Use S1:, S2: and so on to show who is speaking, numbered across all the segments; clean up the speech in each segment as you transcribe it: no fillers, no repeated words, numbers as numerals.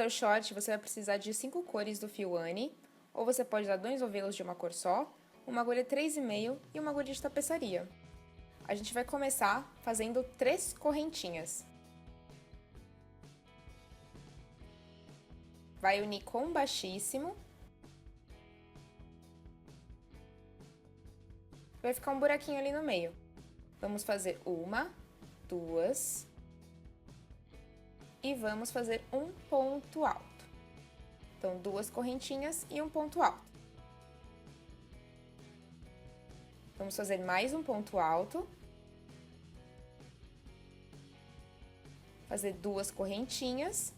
S1: fazer o short, você vai precisar de 5 cores do fio Anne, ou você pode usar 2 novelos de uma cor só, uma agulha 3,5 e uma agulha de tapeçaria. A gente vai começar fazendo 3 correntinhas. Vai unir com baixíssimo. Vai ficar um buraquinho ali no meio. Vamos fazer uma, duas e vamos fazer um ponto alto. Então, 2 correntinhas e um ponto alto. Vamos fazer mais um ponto alto. Fazer 2 correntinhas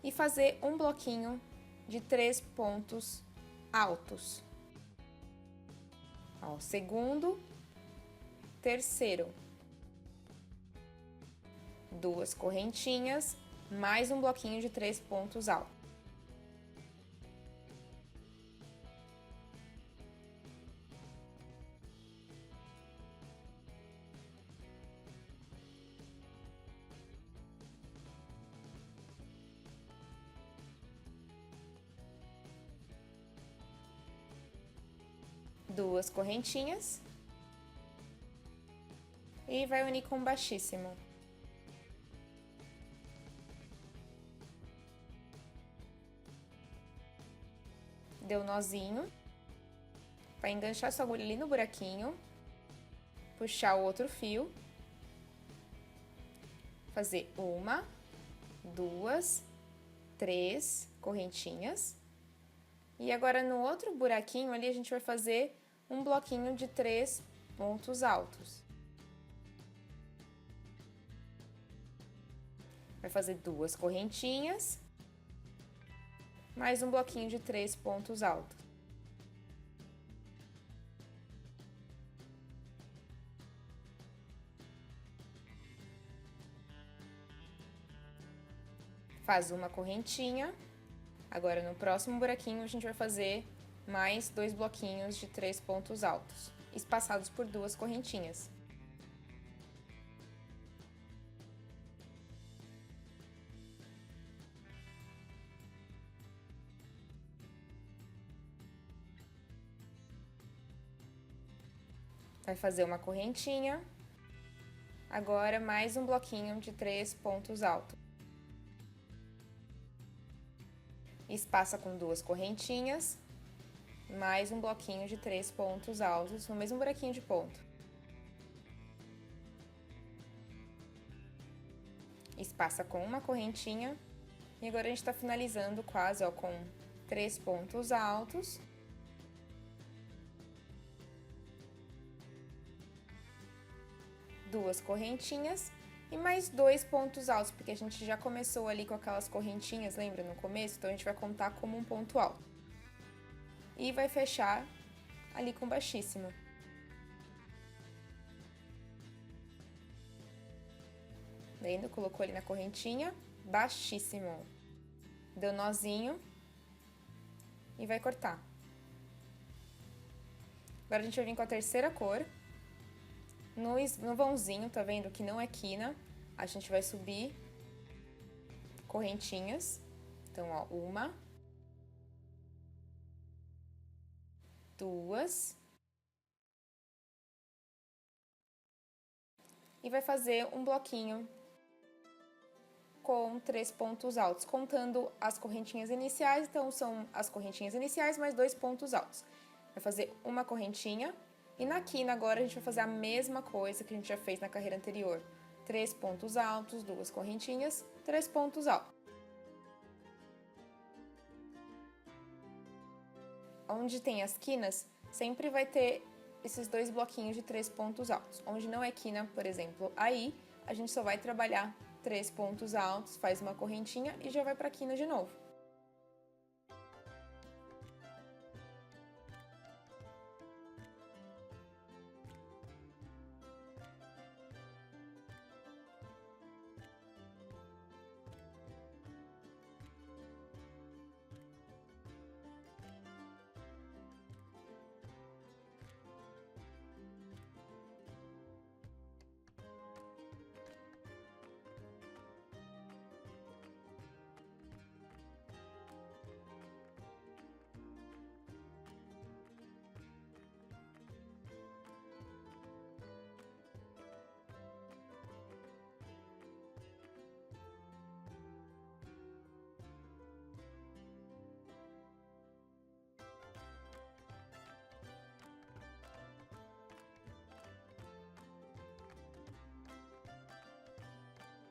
S1: e fazer um bloquinho de 3 pontos altos. Ó, segundo, terceiro. 2 correntinhas, mais um bloquinho de 3 pontos altos. Duas correntinhas e vai unir com baixíssimo. Deu nozinho, vai enganchar sua agulha ali no buraquinho, puxar o outro fio, fazer uma, duas, 3 correntinhas. E agora no outro buraquinho ali a gente vai fazer um bloquinho de 3 pontos altos. Vai fazer 2 correntinhas, mais um bloquinho de 3 pontos altos. Faz uma correntinha. Agora, no próximo buraquinho, a gente vai fazer mais 2 bloquinhos de 3 pontos altos, espaçados por 2 correntinhas. Vai fazer uma correntinha. Agora, mais um bloquinho de 3 pontos altos. Espaça com 2 correntinhas, mais um bloquinho de 3 pontos altos no mesmo buraquinho de ponto. Espaça com uma correntinha e agora a gente tá finalizando quase, ó, com 3 pontos altos. Duas correntinhas e mais 2 pontos altos, porque a gente já começou ali com aquelas correntinhas, lembra, no começo? Então, a gente vai contar como um ponto alto. E vai fechar ali com baixíssimo. Vendo? Colocou ali na correntinha, baixíssimo. Deu nozinho e vai cortar. Agora, a gente vai vir com a terceira cor. No vãozinho, tá vendo que não é quina, a gente vai subir correntinhas. Então, ó, uma, duas. E vai fazer um bloquinho com 3 pontos altos, contando as correntinhas iniciais. Então, são as correntinhas iniciais mais 2 pontos altos. Vai fazer uma correntinha. E na quina agora a gente vai fazer a mesma coisa que a gente já fez na carreira anterior. 3 pontos altos, 2 correntinhas, 3 pontos altos. Onde tem as quinas, sempre vai ter esses 2 bloquinhos de 3 pontos altos. Onde não é quina, por exemplo, aí a gente só vai trabalhar 3 pontos altos, faz uma correntinha e já vai para a quina de novo.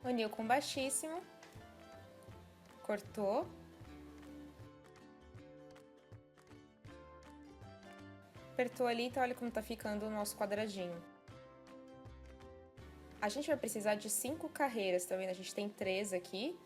S1: Uniu com baixíssimo. Cortou. Apertou ali, então olha como tá ficando o nosso quadradinho. A gente vai precisar de 5 carreiras, tá vendo? A gente tem 3 aqui,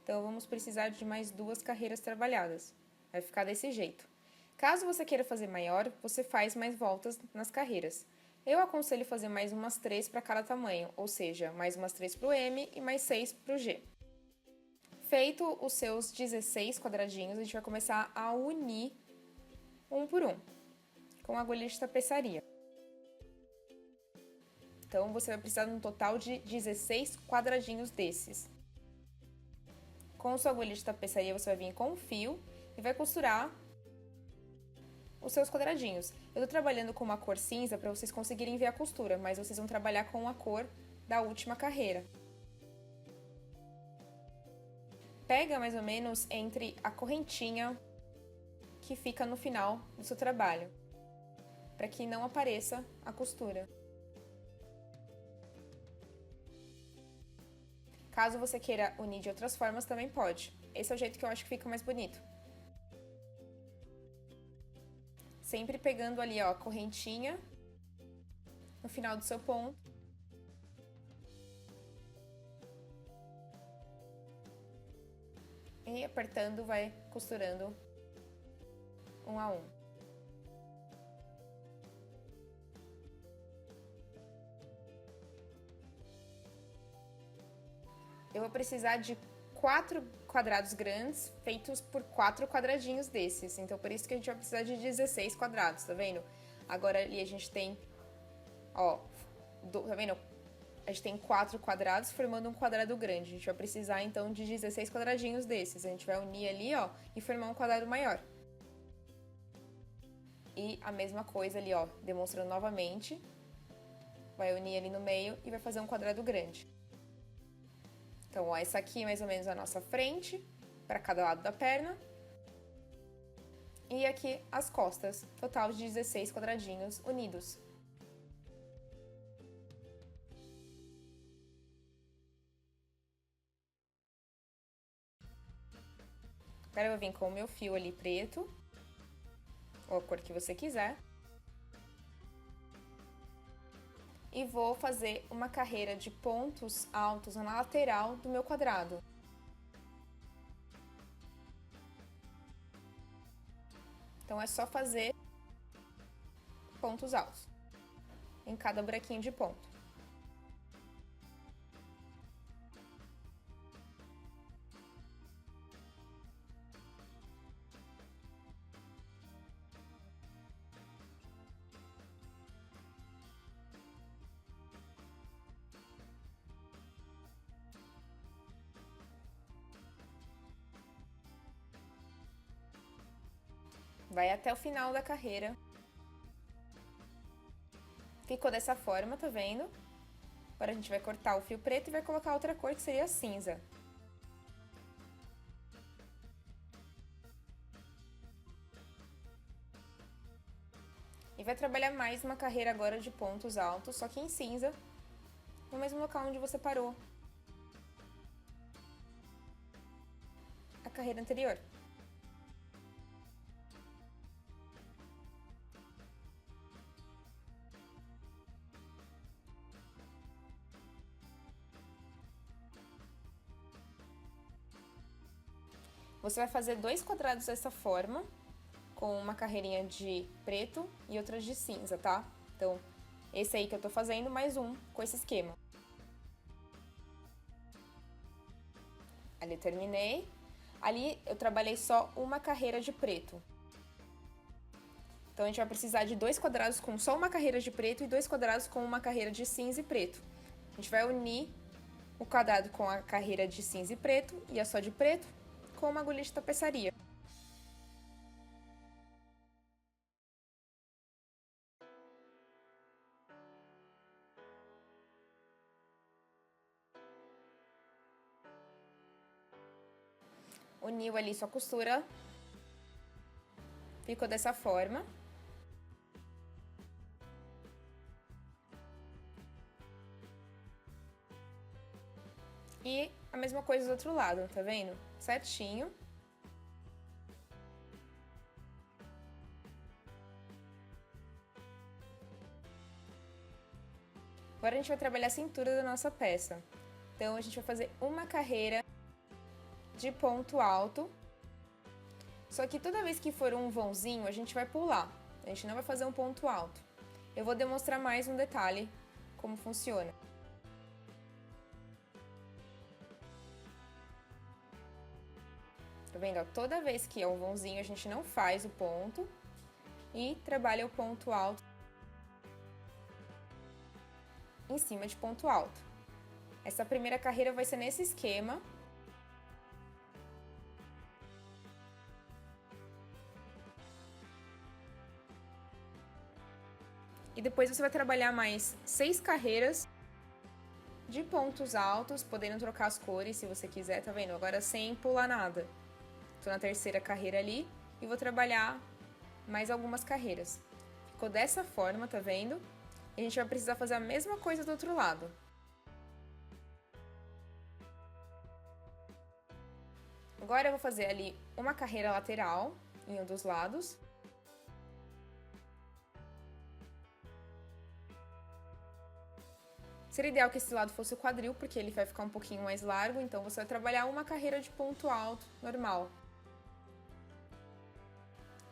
S1: então vamos precisar de mais 2 carreiras trabalhadas. Vai ficar desse jeito. Caso você queira fazer maior, você faz mais voltas nas carreiras. Eu aconselho fazer mais umas 3 para cada tamanho, ou seja, mais umas 3 para o M e mais 6 para o G. Feito os seus 16 quadradinhos, a gente vai começar a unir um por um, com a agulha de tapeçaria. Então, você vai precisar de um total de 16 quadradinhos desses. Com sua agulha de tapeçaria, você vai vir com um fio e vai costurar os seus quadradinhos. Eu tô trabalhando com uma cor cinza para vocês conseguirem ver a costura, mas vocês vão trabalhar com a cor da última carreira. Pega mais ou menos entre a correntinha que fica no final do seu trabalho, para que não apareça a costura. Caso você queira unir de outras formas, também pode. Esse é o jeito que eu acho que fica mais bonito. Sempre pegando ali, ó, a correntinha no final do seu ponto. E apertando, vai costurando um a um. Eu vou precisar de 4 quadrados grandes feitos por 4 quadradinhos desses. Então, por isso que a gente vai precisar de 16 quadrados, tá vendo? Agora ali a gente tem, ó, tá vendo? A gente tem 4 quadrados formando um quadrado grande. A gente vai precisar, então, de 16 quadradinhos desses. A gente vai unir ali, ó, e formar um quadrado maior. E a mesma coisa ali, ó, demonstrando novamente. Vai unir ali no meio e vai fazer um quadrado grande. Então, ó, essa aqui é mais ou menos a nossa frente, para cada lado da perna. E aqui as costas, total de 16 quadradinhos unidos. Agora eu vou vir com o meu fio ali preto, ou a cor que você quiser. E vou fazer uma carreira de pontos altos na lateral do meu quadrado. Então, é só fazer pontos altos em cada buraquinho de ponto. Vai até o final da carreira. Ficou dessa forma, tá vendo? Agora a gente vai cortar o fio preto e vai colocar outra cor, que seria a cinza. E vai trabalhar mais uma carreira agora de pontos altos, só que em cinza, no mesmo local onde você parou a carreira anterior. Você vai fazer 2 quadrados dessa forma, com uma carreirinha de preto e outra de cinza, tá? Então, esse aí que eu tô fazendo, mais um com esse esquema. Ali eu terminei. Ali eu trabalhei só uma carreira de preto. Então, a gente vai precisar de 2 quadrados com só uma carreira de preto e 2 quadrados com uma carreira de cinza e preto. A gente vai unir o quadrado com a carreira de cinza e preto e a só de preto com uma agulha de tapeçaria. Uniu ali sua costura. Ficou dessa forma. E a mesma coisa do outro lado, tá vendo? Certinho. Agora a gente vai trabalhar a cintura da nossa peça. Então, a gente vai fazer uma carreira de ponto alto. Só que toda vez que for um vãozinho, a gente vai pular. A gente não vai fazer um ponto alto. Eu vou demonstrar mais um detalhe como funciona. Tá vendo? Toda vez que é um vãozinho, a gente não faz o ponto e trabalha o ponto alto em cima de ponto alto. Essa primeira carreira vai ser nesse esquema. E depois você vai trabalhar mais 6 carreiras de pontos altos, podendo trocar as cores se você quiser, tá vendo? Agora sem pular nada. Tô na terceira carreira ali e vou trabalhar mais algumas carreiras. Ficou dessa forma, tá vendo? E a gente vai precisar fazer a mesma coisa do outro lado. Agora eu vou fazer ali uma carreira lateral em um dos lados. Seria ideal que esse lado fosse o quadril, porque ele vai ficar um pouquinho mais largo, então você vai trabalhar uma carreira de ponto alto normal.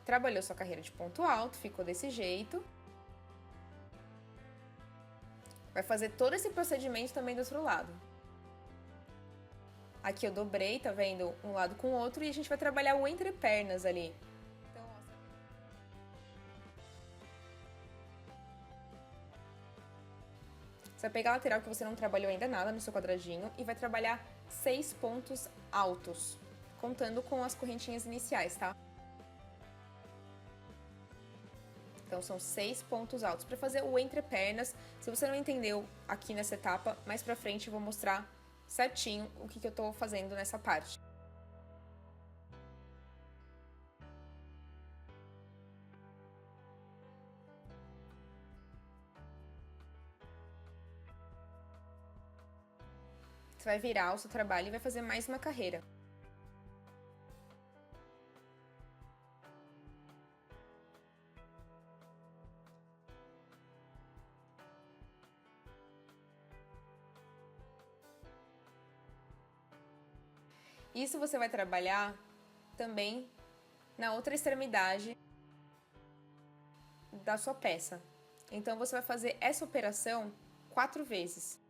S1: Trabalhou sua carreira de ponto alto, ficou desse jeito. Vai fazer todo esse procedimento também do outro lado. Aqui eu dobrei, tá vendo? Um lado com o outro e a gente vai trabalhar o entrepernas ali. Então, ó, você vai pegar a lateral que você não trabalhou ainda nada no seu quadradinho e vai trabalhar 6 pontos altos, contando com as correntinhas iniciais, tá? Então, são 6 pontos altos. Para fazer o entrepernas, se você não entendeu aqui nessa etapa, mais pra frente eu vou mostrar certinho o que eu tô fazendo nessa parte. Você vai virar o seu trabalho e vai fazer mais uma carreira. Isso você vai trabalhar também na outra extremidade da sua peça. Então, você vai fazer essa operação 4 vezes.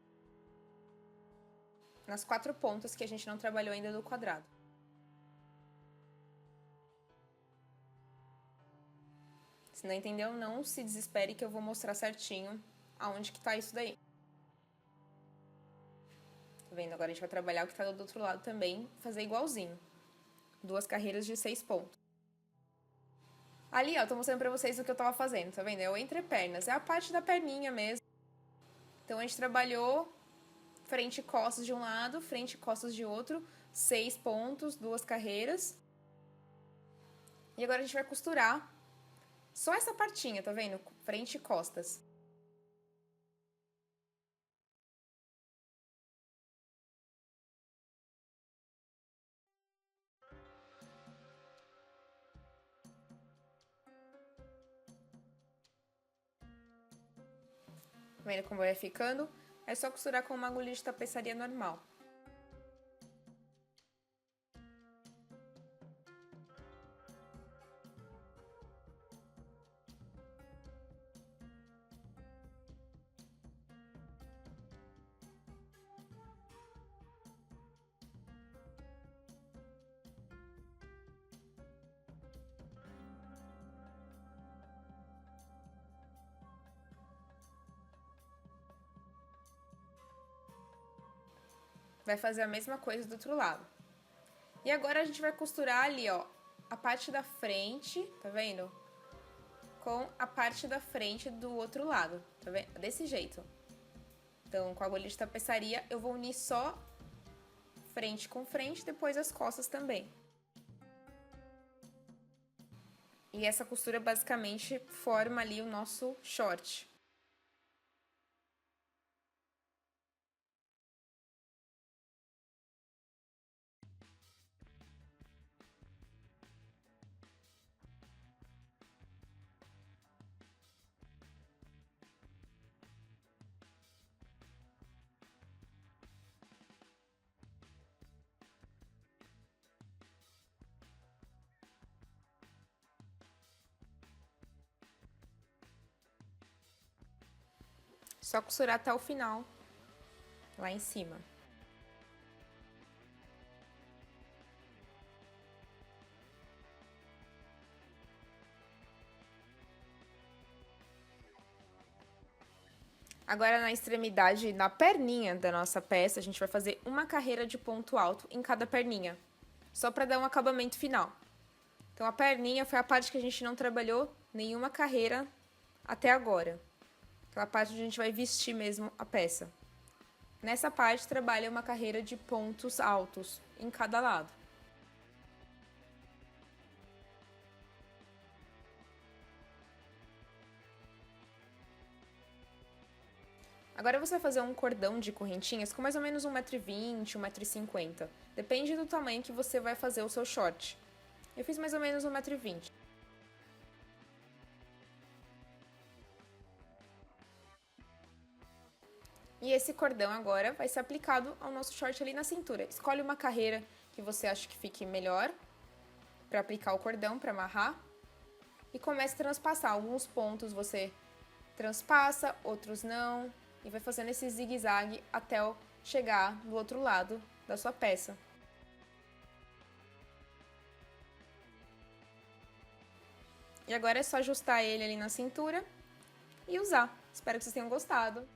S1: Nas 4 pontas que a gente não trabalhou ainda do quadrado. Se não entendeu, não se desespere que eu vou mostrar certinho aonde que tá isso daí. Tá vendo? Agora a gente vai trabalhar o que tá do outro lado também, fazer igualzinho. 2 carreiras de 6 pontos. Ali, ó, tô mostrando pra vocês o que eu tava fazendo, tá vendo? É o entrepernas, é a parte da perninha mesmo. Então, a gente trabalhou frente e costas de um lado, frente e costas de outro, 6 pontos, 2 carreiras. E agora a gente vai costurar só essa partinha, tá vendo? Frente e costas. Tá vendo como vai ficando? É só costurar com uma agulha de tapeçaria normal. Vai fazer a mesma coisa do outro lado. E agora a gente vai costurar ali, ó, a parte da frente, tá vendo? Com a parte da frente do outro lado, tá vendo? Desse jeito. Então, com a agulha de tapeçaria, eu vou unir só frente com frente, depois as costas também. E essa costura basicamente forma ali o nosso short. Só costurar até o final, lá em cima. Agora, na extremidade, na perninha da nossa peça, a gente vai fazer uma carreira de ponto alto em cada perninha, só para dar um acabamento final. Então, a perninha foi a parte que a gente não trabalhou nenhuma carreira até agora. Aquela parte onde a gente vai vestir mesmo a peça. Nessa parte, trabalha uma carreira de pontos altos em cada lado. Agora você vai fazer um cordão de correntinhas com mais ou menos 1,20 m, 1,50 m. Depende do tamanho que você vai fazer o seu short. Eu fiz mais ou menos 1,20 m. E esse cordão agora vai ser aplicado ao nosso short ali na cintura. Escolhe uma carreira que você acha que fique melhor para aplicar o cordão, para amarrar. E comece a transpassar. Alguns pontos você transpassa, outros não. E vai fazendo esse zigue-zague até chegar do outro lado da sua peça. E agora é só ajustar ele ali na cintura e usar. Espero que vocês tenham gostado.